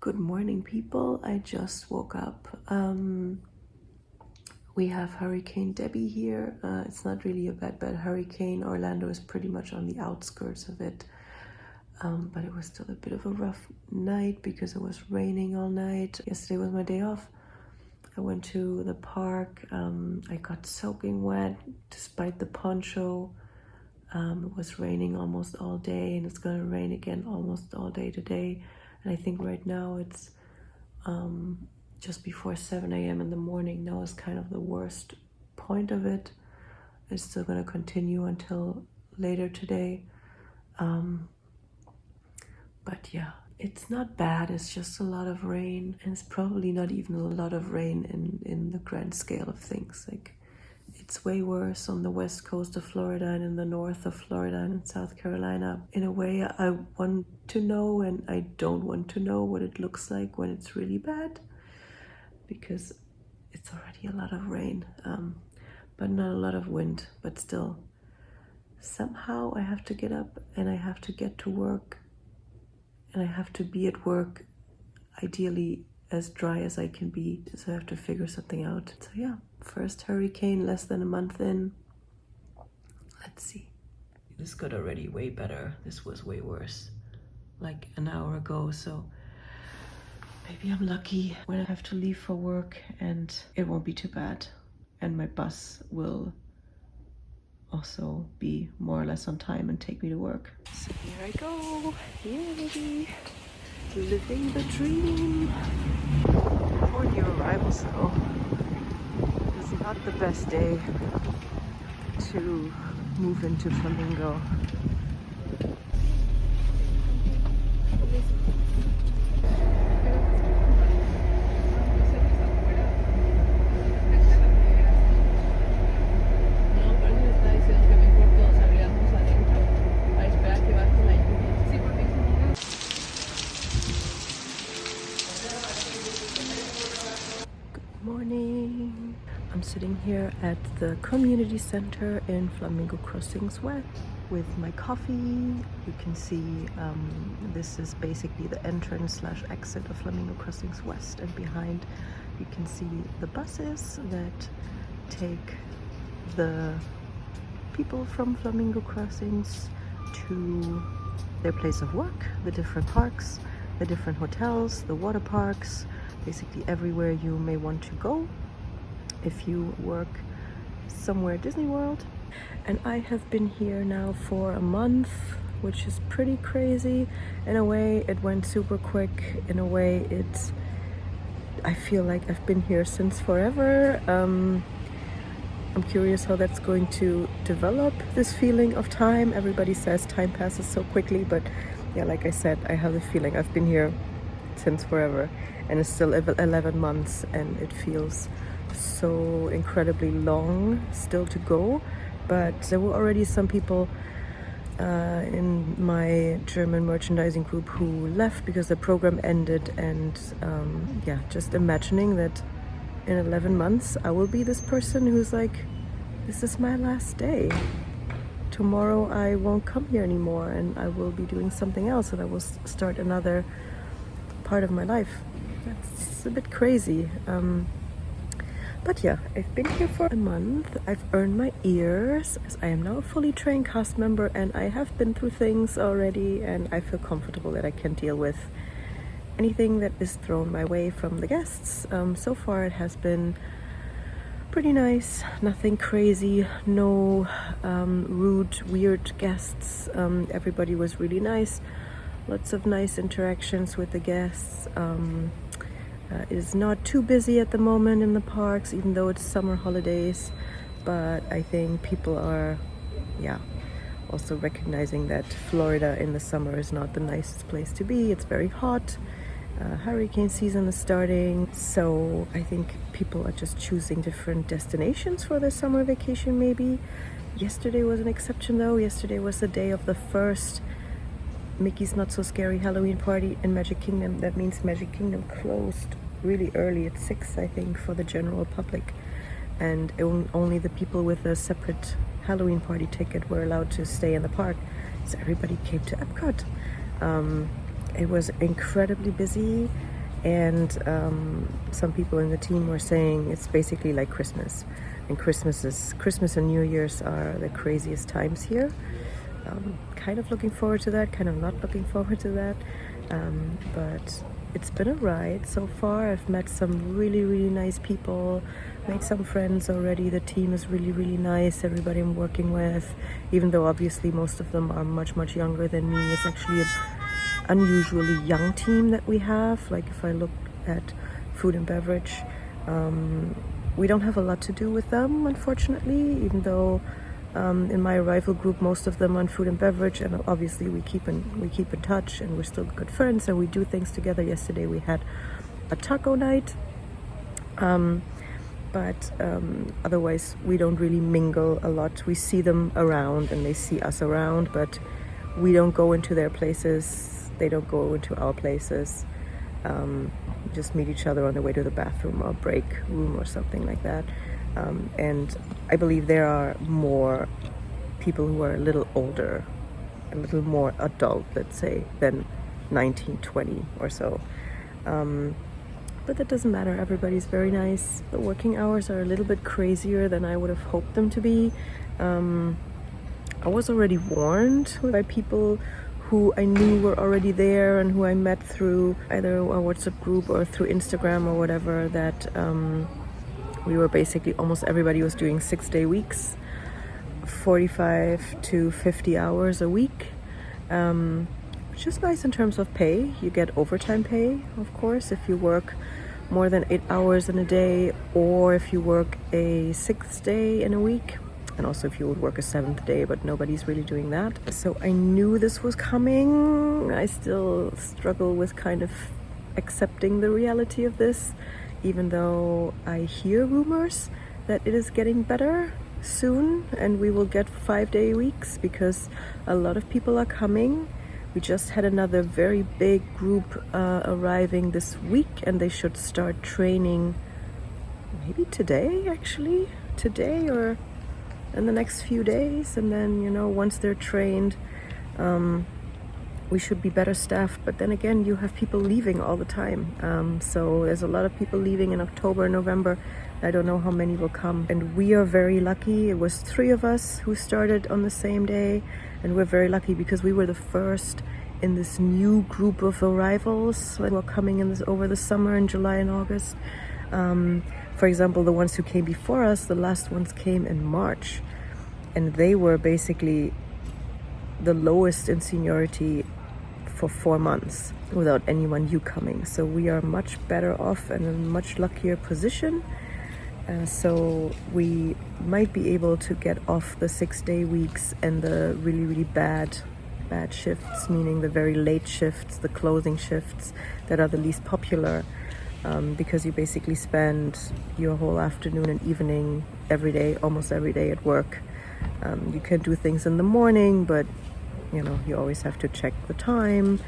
Good morning, people. I just woke up. We have Hurricane Debbie here. It's not really a bad hurricane. Orlando is pretty much on the outskirts of it. But it was still a bit of a rough night because it was raining all night. Yesterday was my day off. I went to the park. I got soaking wet despite the poncho. It was raining almost all day, and it's gonna rain again almost all day today. And I think right now it's just before 7 a.m. in the morning. Now is kind of the worst point of it. It's still gonna continue until later today. But yeah, it's not bad. It's just a lot of rain, and it's probably not even a lot of rain in the grand scale of things. Like, it's way worse on the west coast of Florida and in the north of Florida and in South Carolina. In a way, I want to know, and I don't want to know what it looks like when it's really bad, because it's already a lot of rain, but not a lot of wind. But still, somehow I have to get up and I have to get to work, and I have to be at work ideally as dry as I can be. So I have to figure something out. So yeah, first hurricane, less than a month in. Let's see. This got already way better. This was way worse like an hour ago. So maybe I'm lucky when I have to leave for work, and it won't be too bad. And my bus will also be more or less on time and take me to work. So here I go. Yay! Living the dream. For new arrivals though, it's not the best day to move into Flamingo. Morning. I'm sitting here at the community center in Flamingo Crossings West with my coffee. You can see this is basically the entrance slash exit of Flamingo Crossings West, and behind you can see the buses that take the people from Flamingo Crossings to their place of work, the different parks, the different hotels, the water parks, basically everywhere you may want to go if you work somewhere at Disney World. And I have been here now for a month, which is pretty crazy. In a way, it went super quick. In a way, I feel like I've been here since forever. I'm curious how that's going to develop, this feeling of time. Everybody says time passes so quickly, but yeah, like I said, I have the feeling I've been here since forever, and it's still 11 months, and it feels so incredibly long still to go. But there were already some people in my German merchandising group who left because the program ended, and yeah, just imagining that in 11 months I will be this person who's like, this is my last day. Tomorrow I won't come here anymore, and I will be doing something else, and I will start another part of my life. That's a bit crazy. But yeah, I've been here for a month. I've earned my ears, as I am now a fully trained cast member, and I have been through things already, and I feel comfortable that I can deal with anything that is thrown my way from the guests. So far it has been pretty nice, nothing crazy, no rude, weird guests. Everybody was really nice. Lots of nice interactions with the guests. It is not too busy at the moment in the parks, even though it's summer holidays. But I think people are, yeah, also recognizing that Florida in the summer is not the nicest place to be. It's very hot. Hurricane season is starting. So I think people are just choosing different destinations for their summer vacation maybe. Yesterday was an exception though. Yesterday was the day of the first Mickey's Not So Scary Halloween party in Magic Kingdom. That means Magic Kingdom closed really early at 6, I think, for the general public, and only the people with a separate Halloween party ticket were allowed to stay in the park. So everybody came to Epcot. It was incredibly busy. And some people in the team were saying it's basically like Christmas, and Christmas and New Year's are the craziest times here. Kind of looking forward to that, kind of not looking forward to that, but it's been a ride so far. I've met some really nice people, made some friends already. The team is really nice, everybody I'm working with, even though obviously most of them are much younger than me. It's actually an unusually young team that we have. Like if I look at food and beverage, we don't have a lot to do with them, unfortunately, even though in my arrival group most of them are on food and beverage, and obviously we keep in touch and we're still good friends and we do things together. Yesterday we had a taco night, but otherwise we don't really mingle a lot. We see them around and they see us around, but we don't go into their places, they don't go into our places. Just meet each other on the way to the bathroom or break room or something like that. And I believe there are more people who are a little older, a little more adult, let's say, than 19, 20 or so. But that doesn't matter. Everybody's very nice. The working hours are a little bit crazier than I would have hoped them to be. I was already warned by people who I knew were already there and who I met through either a WhatsApp group or through Instagram or whatever, that we were basically, almost everybody was doing 6-day weeks, 45 to 50 hours a week, which is nice in terms of pay. You get overtime pay, of course, if you work more than 8 hours in a day, or if you work a 6th day in a week, and also if you would work a 7th day, but nobody's really doing that. So I knew this was coming. I still struggle with kind of accepting the reality of this, even though I hear rumors that it is getting better soon and we will get 5-day weeks because a lot of people are coming. We just had another very big group arriving this week, and they should start training maybe today, actually. Today or in the next few days. And then, you know, once they're trained, we should be better staffed. But then again, you have people leaving all the time. So there's a lot of people leaving in October and November. I don't know how many will come. And we are very lucky. It was 3 of us who started on the same day. And we're very lucky because we were the first in this new group of arrivals who are coming in over the summer in July and August. For example, the ones who came before us, the last ones came in March. And they were basically the lowest in seniority for 4 months without anyone new coming. So we are much better off and in a much luckier position. So we might be able to get off the 6-day weeks and the really bad shifts, meaning the very late shifts, the closing shifts that are the least popular, because you basically spend your whole afternoon and evening every day, almost every day at work. You can do things in the morning, but you know, you always have to check the time,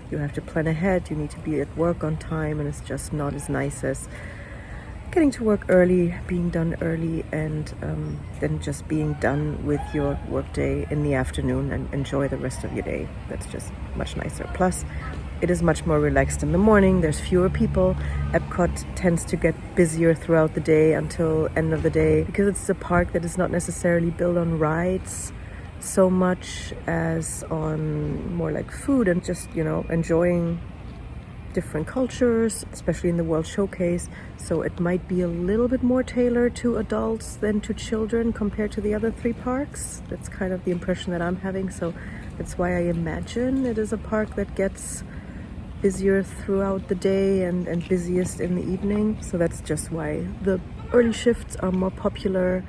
you have to plan ahead, you need to be at work on time, and it's just not as nice as getting to work early, being done early, and then just being done with your workday in the afternoon and enjoy the rest of your day. That's just much nicer. Plus, it is much more relaxed in the morning. There's fewer people. Epcot tends to get busier throughout the day until end of the day because it's a park that is not necessarily built on rides so much as on more like food and just, you know, enjoying different cultures, especially in the World Showcase. So it might be a little bit more tailored to adults than to children compared to the other 3 parks. That's kind of the impression that I'm having. So that's why I imagine it is a park that gets busier throughout the day and busiest in the evening. So that's just why the early shifts are more popular.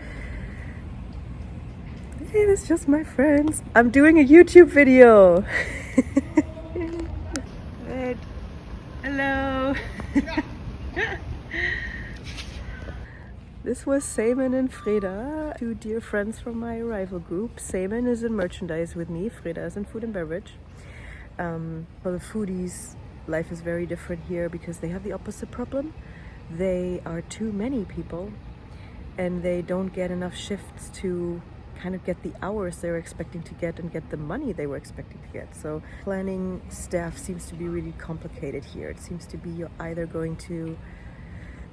Hey, it's just my friends. I'm doing a YouTube video. Hello. This was Seaman and Freda, 2 dear friends from my arrival group. Seaman is in merchandise with me, Freda is in food and beverage. For the foodies, life is very different here because they have the opposite problem. They are too many people and they don't get enough shifts to kind of get the hours they were expecting to get and get the money they were expecting to get. So planning staff seems to be really complicated here. It seems to be you're either going to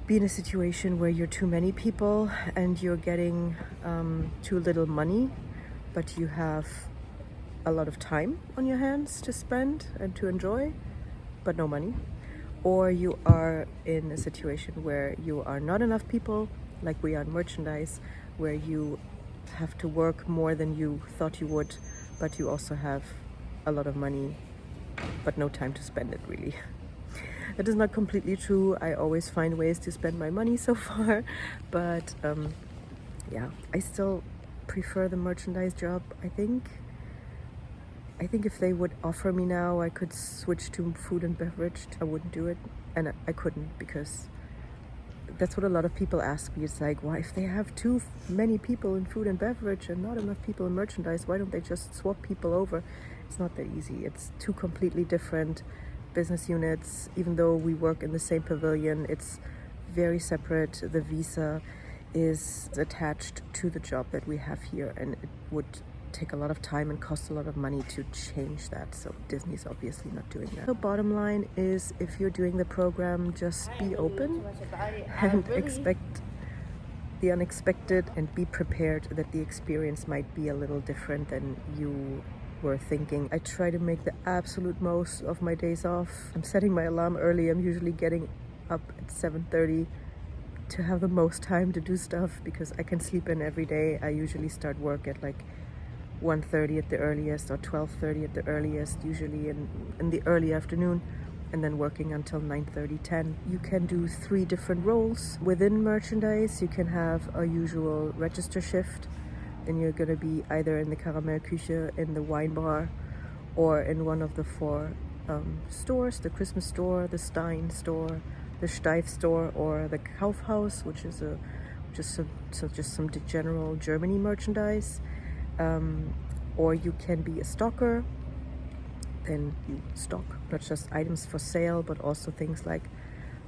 be in a situation where you're too many people and you're getting too little money, but you have a lot of time on your hands to spend and to enjoy, but no money. Or you are in a situation where you are not enough people, like we are in merchandise, where you have to work more than you thought you would, but you also have a lot of money, but no time to spend it really. That is not completely true. I always find ways to spend my money so far, but yeah, I still prefer the merchandise job. I think if they would offer me now, I could switch to food and beverage. I wouldn't do it, and I couldn't, because that's what a lot of people ask me. It's like, why, if they have too many people in food and beverage and not enough people in merchandise, why don't they just swap people over? It's not that easy. It's two completely different business units. Even though we work in the same pavilion, it's very separate. The visa is attached to the job that we have here, and it would take a lot of time and cost a lot of money to change that. So Disney's obviously not doing that. The bottom line is, if you're doing the program, just be open and expect the unexpected, and be prepared that the experience might be a little different than you were thinking. I try to make the absolute most of my days off. I'm setting my alarm early. I'm usually getting up at 7:30 to have the most time to do stuff, because I can sleep in every day. I usually start work at like 1:30 at the earliest, or 12:30 at the earliest, usually in the early afternoon, and then working until 9:30, 10. You can do 3 different roles within merchandise. You can have a usual register shift, then you're gonna be either in the Karamellküche, in the wine bar, or in one of the 4 stores: the Christmas store, the Stein store, the Steif store, or the Kaufhaus, which is just some general Germany merchandise. Or you can be a stocker. Then you stock not just items for sale, but also things like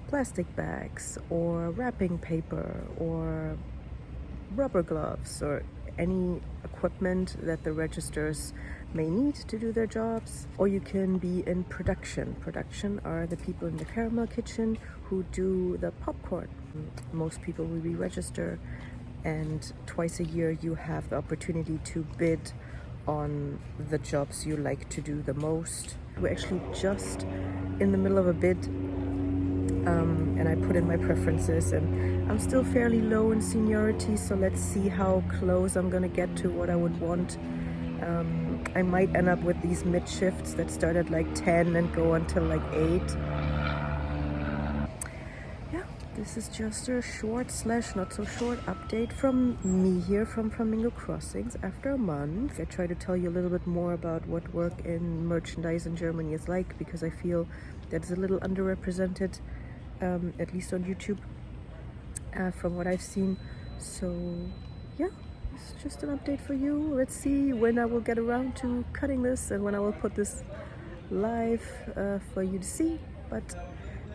plastic bags or wrapping paper or rubber gloves, or any equipment that the registers may need to do their jobs. Or you can be in production. Production are the people in the caramel kitchen who do the popcorn. Most people will be register, and twice a year you have the opportunity to bid on the jobs you like to do the most. We're actually just in the middle of a bid, and I put in my preferences, and I'm still fairly low in seniority, so let's see how close I'm gonna get to what I would want. I might end up with these mid shifts that start at like 10 and go until like 8. This is just a short / not so short update from me here from Flamingo Crossings after a month. I try to tell you a little bit more about what work in merchandise in Germany is like, because I feel that it's a little underrepresented, at least on YouTube, from what I've seen. So yeah, it's just an update for you. Let's see when I will get around to cutting this and when I will put this live for you to see. But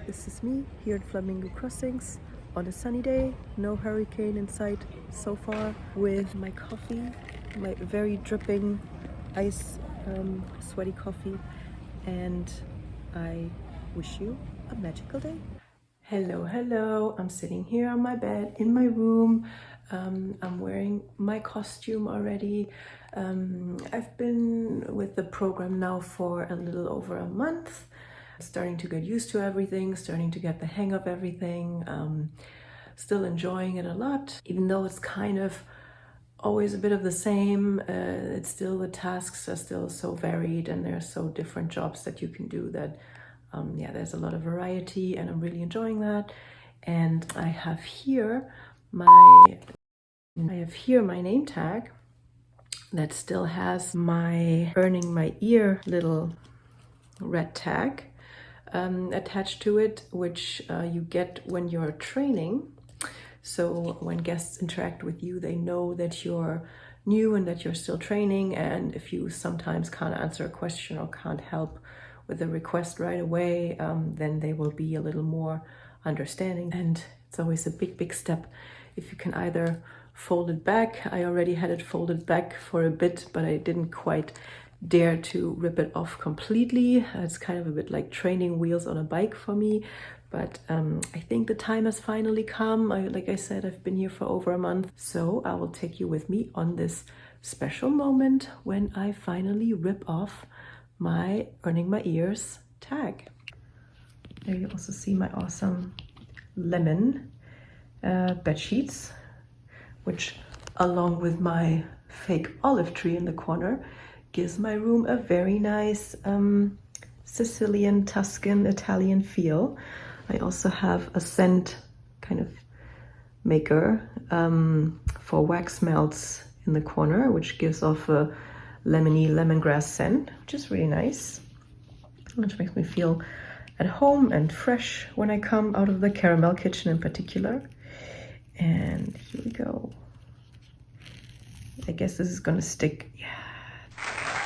this is me here at Flamingo Crossings on a sunny day, no hurricane in sight so far, with my coffee, my very dripping ice sweaty coffee, and I wish you a magical day. Hello, I'm sitting here on my bed in my room. I'm wearing my costume already. I've been with the program now for a little over a month. Starting to get used to everything, starting to get the hang of everything, still enjoying it a lot, even though it's kind of always a bit of the same. It's still, the tasks are still so varied, and there are so different jobs that you can do that yeah, there's a lot of variety, and I'm really enjoying that. And I have here my name tag that still has my earning my ear little red tag attached to it, which you get when you're training. So when guests interact with you, they know that you're new and that you're still training, and if you sometimes can't answer a question or can't help with a request right away, then they will be a little more understanding. And it's always a big step if you can either folded back. I already had it folded back for a bit, but I didn't quite dare to rip it off completely. It's kind of a bit like training wheels on a bike for me, but I think the time has finally come. Like I said, I've been here for over a month, so I will take you with me on this special moment when I finally rip off my Earning My Ears tag. There you also see my awesome lemon bed sheets, which along with my fake olive tree in the corner gives my room a very nice Sicilian, Tuscan, Italian feel. I also have a scent kind of maker for wax melts in the corner, which gives off a lemony lemongrass scent, which is really nice, which makes me feel at home and fresh when I come out of the caramel kitchen in particular. And here we go. I guess this is gonna stick. Yeah.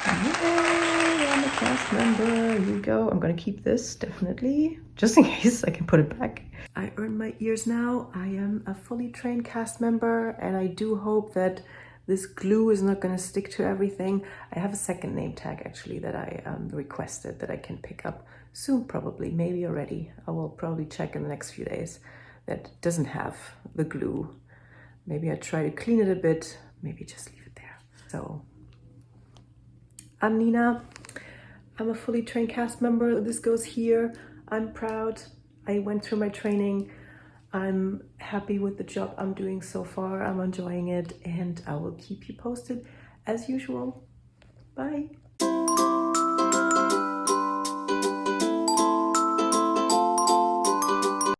Yay, I'm a cast member. Here we go. I'm gonna keep this definitely, just in case I can put it back. I earned my ears now. I am a fully trained cast member, and I do hope that this glue is not gonna stick to everything. I have a second name tag actually that I requested that I can pick up soon, probably, maybe already. I will probably check in the next few days. That doesn't have the glue. Maybe I try to clean it a bit, maybe just leave it there. So, I'm Nina. I'm a fully trained cast member. This goes here. I'm proud. I went through my training. I'm happy with the job I'm doing so far. I'm enjoying it, and I will keep you posted as usual. Bye.